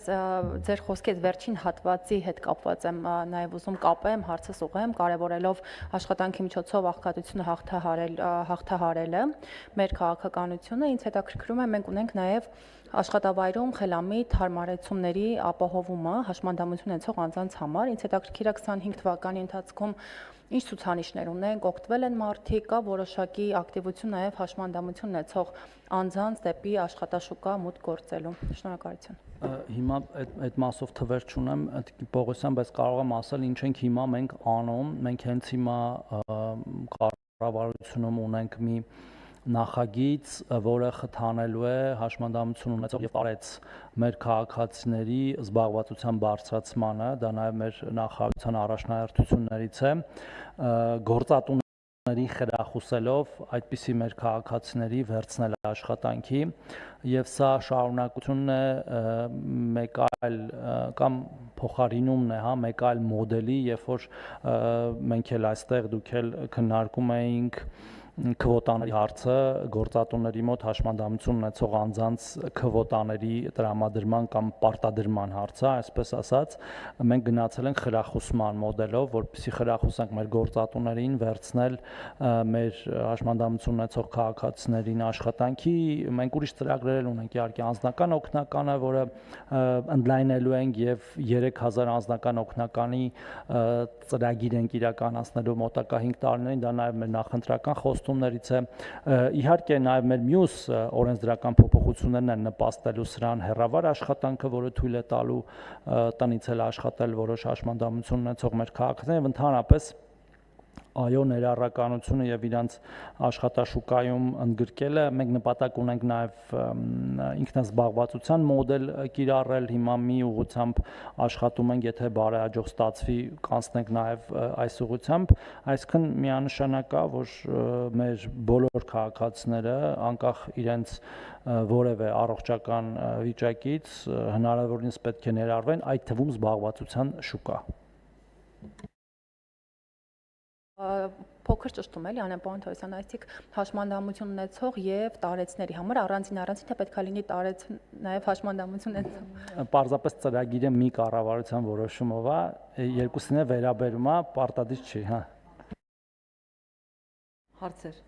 Ձեր խոսքից վերջին հատվածի հետ կապված եմ նաև ուզում կապեմ, հարցս ուղղեմ, կարևորելով աշխատանքի միջոցով աղքատությունը հաղթահարելը, մեր քաղաքականությունը, ինձ հետաքրքրում է, մենք ունենք նաև աշխատավայրում խելամիտ հարմարեցումների ապահովումը հաշմանդամություն ունեցող անձանց համար, ինձ հետաքրքիր է 25 թվականի ընթացքում ինչ ցուցանիշներ ունենք, օգտվել են մարդիկ, կա որոշակի ակտիվություն նաև հաշմանդամություն ունեցող անձանց դեպի աշխատաշուկա մուտք գործելու։ Շնորհակալություն։ Հիմա այդ մասով թվեր չունեմ, Պողոսյան, բայց կարող եմ ասել ինչ ենք հիմա մենք անում, մենք հենց հիմա կառավարությունում ունենք մի նախագիծ, որը խթանելու է հաշմանդամություն ունեցող եւ տարեց մեր քաղաքացիների զբաղվածության բարձրացմանը, դա նաեւ մեր նախարարության առաջնահերթություններից է, գործատուների խրախուսելով այդպիսի մեր քաղաքացիների վերցնել աշխատանքի եւ սա շարունակությունն է մեկ այլ կամ փոխարինումն է, հա, մեկ այլ մոդելի, երբ որ մենք էլ այստեղ դուք էլ քննարկում էինք քվոտաների հարցը, գործատուների մոտ հաշմանդամություն ունեցող անձանց քվոտաների տրամադրման կամ պարտադրման հարցը, այսպես ասած, մենք գնացել ենք խրախուսման մոդելով, որպեսզի խրախուսենք մեր գործատուներին վերցնել մեր հաշմանդամություն ունեցող քաղաքացիներին աշխատանքի, մենք ուրիշ ծրագրեր ունենք, իհարկե անձնական օգնականը, որը ընդլայնելու ենք եւ 3000 անձնական օգնականի ծրագիր ենք իրականացնելու մոտակա 5 տարիներին, դա նաեւ մեր նախընտրական խոստումներից է, իհարկե նաեւ մեր մյուս օրենսդրական փոփոխություններն են նպաստելու սրան, հեռավար աշխատանքը, որը թույլ է տալու տնից էլ աշխատել որոշ հաշմանդամություն ունեցող մեր քաղաքացիներին եւ ընդհանրապես այո ներառականությունը եւ իրանց աշխատաշուկայում ընդգրկելը, մենք նպատակ ունենք նաեւ ինքնազբաղվածության մոդել կիրառել, հիմա մի ուղղությամբ աշխատում ենք, եթե բարեհաջող ստացվի, կանցնենք նաեւ այս ուղղությամբ, այսինքն միանշանակ է, որ մեր բոլոր քաղաքացիները, անկախ իրենց որևէ առողջական վիճակից, հնարավորինս պետք է ներառվեն, այդ թվում զբաղվածության շուկա։ Փոքր ճշտում էլի Անեն Պողոսյան, այսինքն հաշմանդամություն ունեցող եւ տարեցների համար առանձին թե պետք է լինի տարեց նաեւ հաշմանդամություն ունեցող։ Պարզապես ծրագիրը մի կառավարության որոշումով է, երկուսին է վերաբերում է, պարտադիր չի, հա։ Հարցեր։